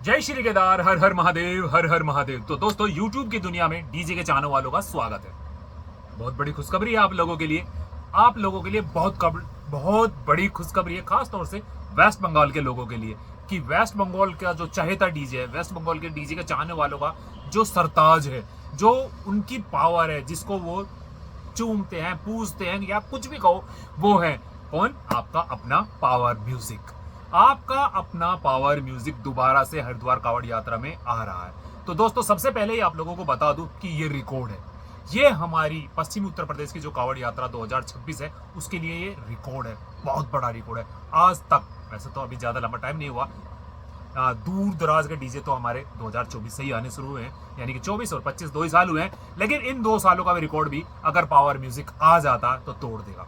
जय श्री केदार, हर हर महादेव, हर हर महादेव। तो दोस्तों, YouTube की दुनिया में डीजे के चाहने वालों का स्वागत है। बहुत बड़ी खुशखबरी है आप लोगों के लिए। आप लोगों के लिए बहुत बड़ी खुशखबरी है, खास तौर से वेस्ट बंगाल के लोगों के लिए, कि वेस्ट बंगाल का जो चहेता डीजे है, वेस्ट बंगाल के डीजे के चाहने वालों का जो सरताज है, जो उनकी पावर है, जिसको वो चूमते हैं, पूजते हैं, या कुछ भी कहो, वो है कौन? आपका अपना पावर म्यूजिक। आपका अपना पावर म्यूजिक दोबारा से हरिद्वार कावड़ यात्रा में आ रहा है। तो दोस्तों, सबसे पहले ही आप लोगों को बता दूं कि ये रिकॉर्ड है। ये हमारी पश्चिमी उत्तर प्रदेश की जो कावड़ यात्रा 2026 है, उसके लिए ये रिकॉर्ड है। बहुत बड़ा रिकॉर्ड है। आज तक, वैसे तो अभी ज्यादा लंबा टाइम नहीं हुआ, दूर दराज के डीजे तो हमारे 2024 से ही आने शुरू हुए हैं, यानी कि 24 और 25 2 ही साल हुए हैं। लेकिन इन 2 सालों का भी रिकॉर्ड भी अगर पावर म्यूजिक आ जाता तो तोड़ देगा,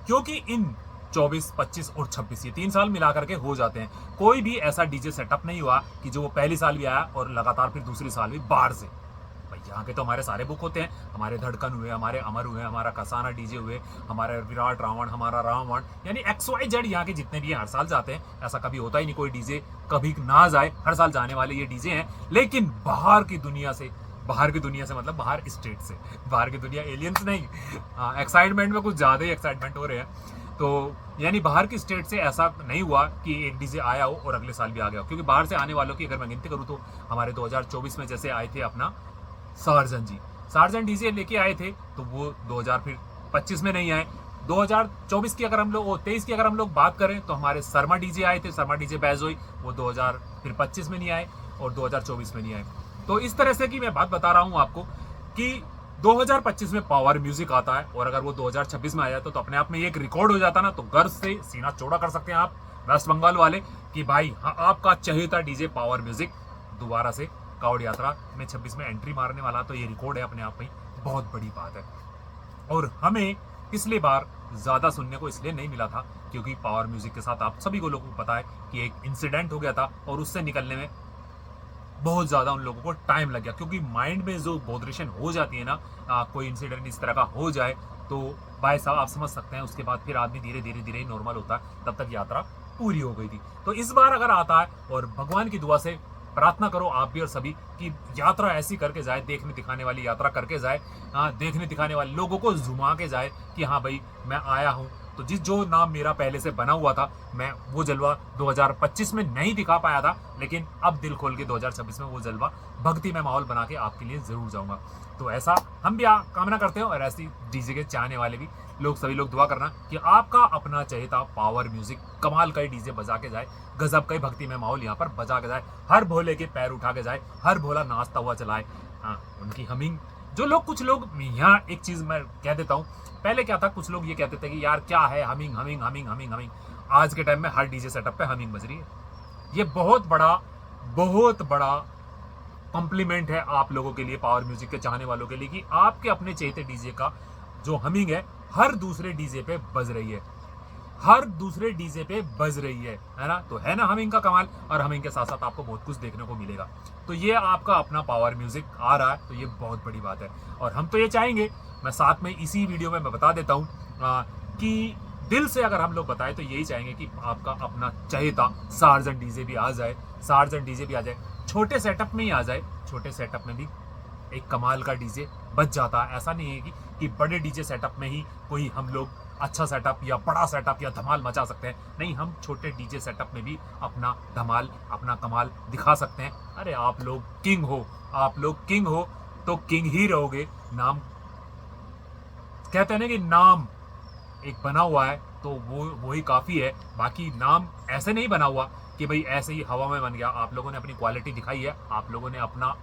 क्योंकि इन 24, 25 और 26 ये 3 साल मिलाकर के हो जाते हैं। कोई भी ऐसा डीजे सेटअप नहीं हुआ कि जो वो पहली साल भी आया और लगातार फिर दूसरी साल भी बाहर से। भाई, यहाँ के तो हमारे सारे बुक होते हैं। हमारे धड़कन हुए, हमारे अमर हुए, हमारा कसाना डीजे हुए, हमारे विराट रावण, हमारा रावण, यानी XYZ यहाँ के जितने भी हर साल जाते हैं। ऐसा कभी होता ही नहीं कोई डीजे कभी ना जाए, हर साल जाने वाले ये डीजे हैं। लेकिन बाहर की दुनिया से मतलब बाहर स्टेट से, बाहर की दुनिया, एलियंस नहीं। एक्साइटमेंट में कुछ ज्यादा ही एक्साइटमेंट हो रहे हैं। तो यानी बाहर की स्टेट से ऐसा नहीं हुआ कि एक डीजे आया हो और अगले साल भी आ गया हो, क्योंकि बाहर से आने वालों की अगर मैं गिनती करूँ तो हमारे 2024 में जैसे आए थे अपना सार्जन जी, सार्जन डीजे लेके आए थे, तो वो 2025 में नहीं आए। 2024 की अगर हम लोग 23 की अगर हम लोग बात करें तो हमारे शर्मा डीजे आए थे, शर्मा डीजे बैजोई, वो 2025 में नहीं आए और 2024 में नहीं आए। तो इस तरह से कि मैं बात बता रहा हूं आपको कि 2025 में पावर म्यूजिक आता है, और अगर वो 2026 में आ जाता तो अपने आप में एक रिकॉर्ड हो जाता ना, तो गर्व से सीना चौड़ा कर सकते हैं आप वेस्ट बंगाल वाले कि भाई हाँ, आपका चहेता डीजे पावर म्यूजिक दोबारा से कावड़ यात्रा में 26 में एंट्री मारने वाला। तो ये रिकॉर्ड है अपने आप में, बहुत बड़ी बात है। और हमें पिछली बार ज्यादा सुनने को इसलिए नहीं मिला था क्योंकि पावर म्यूजिक के साथ आप सभी को लोगों को पता है कि एक इंसिडेंट हो गया था, और उससे निकलने में बहुत ज्यादा उन लोगों को टाइम लग गया। क्योंकि माइंड में जो बोधरेशन हो जाती है ना, कोई इंसिडेंट इस तरह का हो जाए, तो भाई साहब आप समझ सकते हैं, उसके बाद फिर आदमी धीरे धीरे ही नॉर्मल होता है। तब तक यात्रा पूरी हो गई थी। तो इस बार अगर आता है, और भगवान की दुआ से प्रार्थना करो आप भी और सभी कि यात्रा ऐसी करके जाए, देखने दिखाने वाली यात्रा करके जाए, देखने दिखाने वाले लोगों को झुमा के जाए कि हाँ भाई मैं आया हूँ। तो जो नाम मेरा पहले से बना हुआ था, मैं वो जलवा 2025 में नहीं दिखा पाया था, लेकिन अब दिल खोल के 2026 में वो जलवा भक्ति में माहौल बना के आपके लिए जरूर जाऊंगा। तो ऐसा हम भी कामना करते हैं, और ऐसी डीजे के चाहने वाले भी लोग, सभी लोग दुआ करना कि आपका अपना चहेता पावर म्यूजिक कमाल का ही डीजे बजा के जाए, गजब का ही भक्ति में माहौल यहाँ पर बजा के जाए, हर भोले के पैर उठा के जाए, हर भोला नाचता हुआ चलाए। हाँ, उनकी हमिंग, जो लोग, कुछ लोग, यहाँ एक चीज मैं कह देता हूँ, पहले क्या था, कुछ लोग ये कहते थे कि यार क्या है humming humming humming humming humming. आज के टाइम में हर डीजे सेटअप पे हमिंग बज रही है। ये बहुत बड़ा कॉम्प्लीमेंट है आप लोगों के लिए, पावर म्यूजिक के चाहने वालों के लिए, कि आपके अपने चहेते डीजे का जो हमिंग है हर दूसरे डीजे पे बज रही है, हर दूसरे डीजे पे बज रही है ना। तो है ना हमिंग का कमाल, और हमिंग के साथ साथ आपको बहुत कुछ देखने को मिलेगा। तो ये आपका अपना पावर म्यूजिक आ रहा है, तो ये बहुत बड़ी बात है। और हम तो ये चाहेंगे, मैं साथ में इसी वीडियो में मैं बता देता हूँ कि दिल से अगर हम लोग बताएं तो यही चाहेंगे कि आपका अपना चहेता सार्जन डीजे भी आ जाए, सार्जन डीजे भी आ जाए, छोटे सेटअप में ही आ जाए। छोटे सेटअप में भी एक कमाल का डीजे बच जाता है। ऐसा नहीं है कि बड़े डीजे सेटअप में ही कोई हम लोग अच्छा सेटअप या बड़ा सेटअप या धमाल मचा सकते हैं। नहीं, हम छोटे डीजे सेटअप में भी अपना धमाल, अपना कमाल दिखा सकते हैं। अरे आप लोग किंग हो, आप लोग किंग हो तो किंग ही रहोगे। नाम कहते हैं ना कि नाम एक बना हुआ है तो वो ही काफी है। बाकी नाम ऐसे नहीं बना हुआ कि भाई ऐसे ही हवा में बन गया। आप लोगों ने अपनी क्वालिटी दिखाई है, आप लोगों ने अपना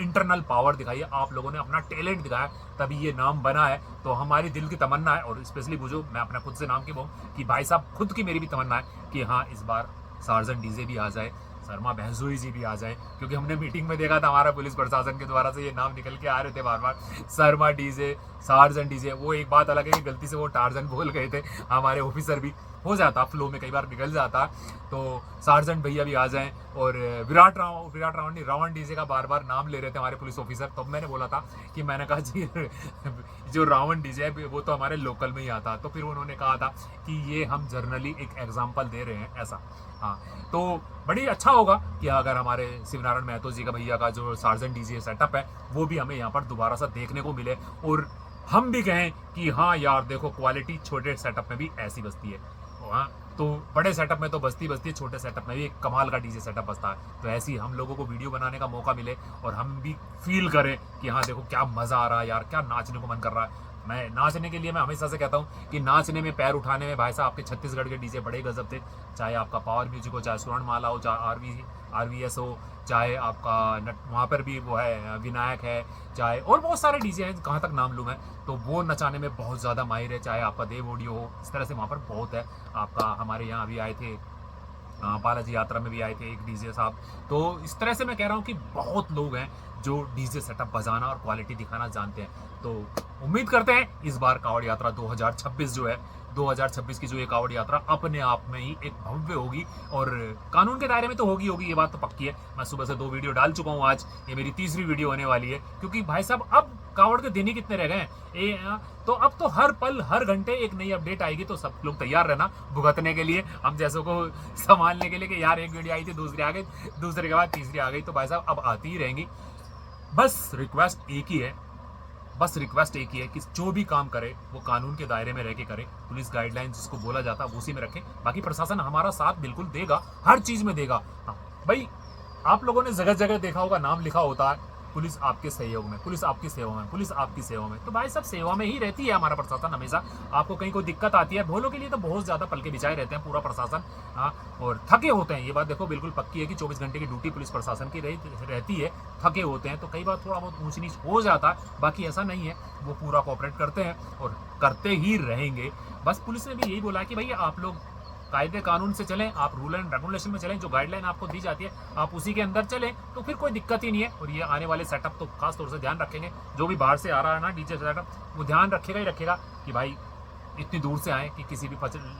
इंटरनल पावर दिखाई है, आप लोगों ने अपना टैलेंट दिखाया, तभी ये नाम बना है। तो हमारी दिल की तमन्ना है, और स्पेशली बुझो, मैं अपना खुद से नाम की बोलूं कि भाई साहब, खुद की मेरी भी तमन्ना है कि हाँ, इस बार सार्जन डीजे भी आ जाए, शर्मा बहजोई जी भी आ जाए। क्योंकि हमने मीटिंग में देखा था, हमारा पुलिस प्रशासन के द्वारा से ये नाम निकल के आ रहे थे बार बार, शर्मा डीजे, सार्जन डीजे। वो एक बात अलग है कि गलती से वो टार्जन बोल गए थे हमारे ऑफिसर भी, हो जाता, फ्लो में कई बार निकल जाता। तो सार्जेंट भैया भी आ जाएं और विराट रावण नहीं, रावण डीजे का बार बार नाम ले रहे थे हमारे पुलिस ऑफिसर। तब मैंने बोला था कि मैंने कहा जी जो रावण डीजे है वो तो हमारे लोकल में ही आता। तो फिर उन्होंने कहा था कि ये हम जर्नली एक एग्जाम्पल दे रहे हैं ऐसा। हाँ, तो बड़ी अच्छा होगा कि अगर हमारे शिवनारायण महतो जी का भैया का जो सार्जेंट डीजे सेटअप है वो भी हमें यहाँ पर दोबारा से देखने को मिले और हम भी कहें कि हाँ यार देखो क्वालिटी छोटे सेटअप में भी ऐसी बजती है। हाँ, तो बड़े सेटअप में तो बजती है, छोटे सेटअप में भी एक कमाल का डीजे सेटअप बजता है। तो ऐसी हम लोगों को वीडियो बनाने का मौका मिले और हम भी फील करें कि हाँ देखो क्या मज़ा आ रहा है यार, क्या नाचने को मन कर रहा है। मैं नाचने के लिए मैं हमेशा से कहता हूँ कि नाचने में, पैर उठाने में भाई साहब आपके छत्तीसगढ़ के डीजे बड़े गजब थे। चाहे आपका पावर म्यूजिक हो, चाहे स्वर्णमाला हो, चाहे RVS हो, चाहे आपका वहाँ पर भी वो है विनायक है, चाहे और बहुत सारे डीजे हैं, कहाँ तक नाम लूँ मैं। तो वो नचाने में बहुत ज़्यादा माहिर है। चाहे आपका देव ऑडियो हो, इस तरह से वहाँ पर बहुत है। आपका हमारे यहाँ अभी आए थे बालाजी यात्रा में भी आए थे एक डीजे साहब। तो इस तरह से मैं कह रहा हूँ कि बहुत लोग हैं जो डीजे सेटअप बजाना और क्वालिटी दिखाना जानते हैं। तो उम्मीद करते हैं इस बार कावड़ यात्रा 2026 जो है, 2026 की जो ये कावड़ यात्रा अपने आप में ही एक भव्य होगी और कानून के दायरे में तो होगी, ये बात तो पक्की है। मैं सुबह से 2 वीडियो डाल चुका हूँ, आज ये मेरी तीसरी वीडियो होने वाली है। क्योंकि भाई साहब अब कावड़ के दिन ही कितने रह गए हैं, तो अब तो हर पल हर घंटे एक नई अपडेट आएगी। तो सब लोग तैयार रहना भुगतने के लिए, हम जैसों को संभालने के लिए कि यार एक वीडियो आई थी, दूसरी आ गई, दूसरे के बाद तीसरी आ गई। तो भाई साहब अब आती ही रहेंगी। बस रिक्वेस्ट एक ही है कि जो भी काम करे वो कानून के दायरे में रह के करे। पुलिस गाइडलाइन जिसको बोला जाता है उसी में रखें। बाकी प्रशासन हमारा साथ बिल्कुल देगा, हर चीज में देगा। हाँ भाई, आप लोगों ने जगह जगह देखा होगा नाम लिखा होता है पुलिस आपके सहयोग में, पुलिस आपकी सेवा में, पुलिस आपकी सेवा में। तो भाई सब सेवा में ही रहती है हमारा प्रशासन हमेशा। आपको कहीं कोई दिक्कत आती है, भोलों के लिए तो बहुत ज्यादा पल के बिछाए रहते हैं पूरा प्रशासन। हाँ, और थके होते हैं, ये बात देखो बिल्कुल पक्की है कि 24 घंटे की ड्यूटी पुलिस प्रशासन की रहती है। थके होते हैं तो कई बार थोड़ा बहुत ऊंच नीच हो जाता है, बाकी ऐसा नहीं है, वो पूरा कोऑपरेट करते हैं और करते ही रहेंगे। बस पुलिस ने भी यही बोला कि भैया आप लोग कायदे कानून से चलें, आप रूल एंड रेगुलेशन में चलें, जो गाइडलाइन आपको दी जाती है आप उसी के अंदर चलें, तो फिर कोई दिक्कत ही नहीं है। और ये आने वाले सेटअप तो खास तौर से ध्यान रखेंगे, जो भी बाहर से आ रहा है ना डीजे सेटअप, वो ध्यान रखेगा ही रखेगा कि भाई इतनी दूर से आए कि किसी भी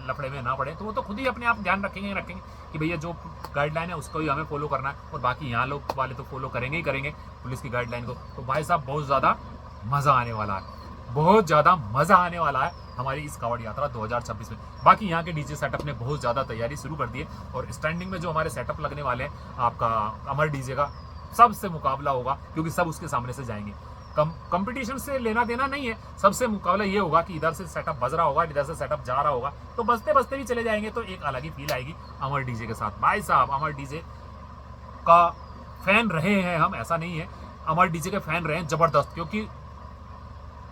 लफड़े में ना पड़े। तो वो तो खुद ही अपने आप ध्यान रखेंगे कि भैया जो गाइडलाइन है उसको ही हमें फॉलो करना है, और बाकी यहाँ लोग वाले तो फॉलो करेंगे ही करेंगे पुलिस की गाइडलाइन को। तो भाई साहब बहुत ज़्यादा मज़ा आने वाला है, बहुत ज़्यादा मज़ा आने वाला है हमारी इस कावड़ यात्रा 2026 में। बाकी यहाँ के डीजे सेटअप ने बहुत ज़्यादा तैयारी शुरू कर दी है और स्टैंडिंग में जो हमारे सेटअप लगने वाले हैं, आपका अमर डीजे का सबसे मुकाबला होगा, क्योंकि सब उसके सामने से जाएंगे। कंपटीशन से लेना देना नहीं है, सबसे मुकाबला ये होगा कि इधर से सेटअप बज रहा होगा, इधर से सेटअप जा रहा होगा, तो बजते बजते भी चले जाएंगे, तो एक अलग ही फील आएगी अमर डीजे के साथ। भाई साहब अमर डीजे का फैन रहे हैं हम, ऐसा नहीं है, अमर डीजे के फैन रहे हैं जबरदस्त, क्योंकि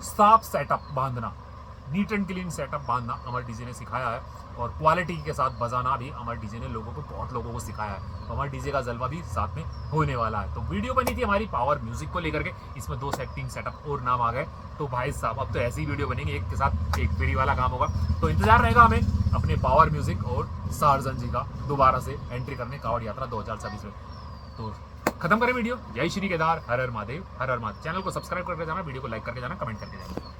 साफ सेटअप बांधना, नीट एंड क्लीन सेटअप बांधना अमर डीजे ने सिखाया है, और क्वालिटी के साथ बजाना भी अमर डीजे ने बहुत लोगों को सिखाया है। तो अमर डीजे का जलवा भी साथ में होने वाला है। तो वीडियो बनी थी हमारी पावर म्यूजिक को लेकर के, इसमें 2 सेटिंग सेटअप और नाम आ गए। तो भाई साहब अब तो ऐसी वीडियो बनेगी, एक के साथ एक फेरी वाला काम होगा। तो इंतजार रहेगा हमें अपने पावर म्यूजिक और सार्जन जी का दोबारा से एंट्री करने कावड़ यात्रा 2026 में। तो खत्म करें वीडियो। जय श्री केदार, हर हर महादेव, हर हर महादेव। चैनल को सब्सक्राइब करके जाना, वीडियो को लाइक करके जाना, कमेंट करके जाना।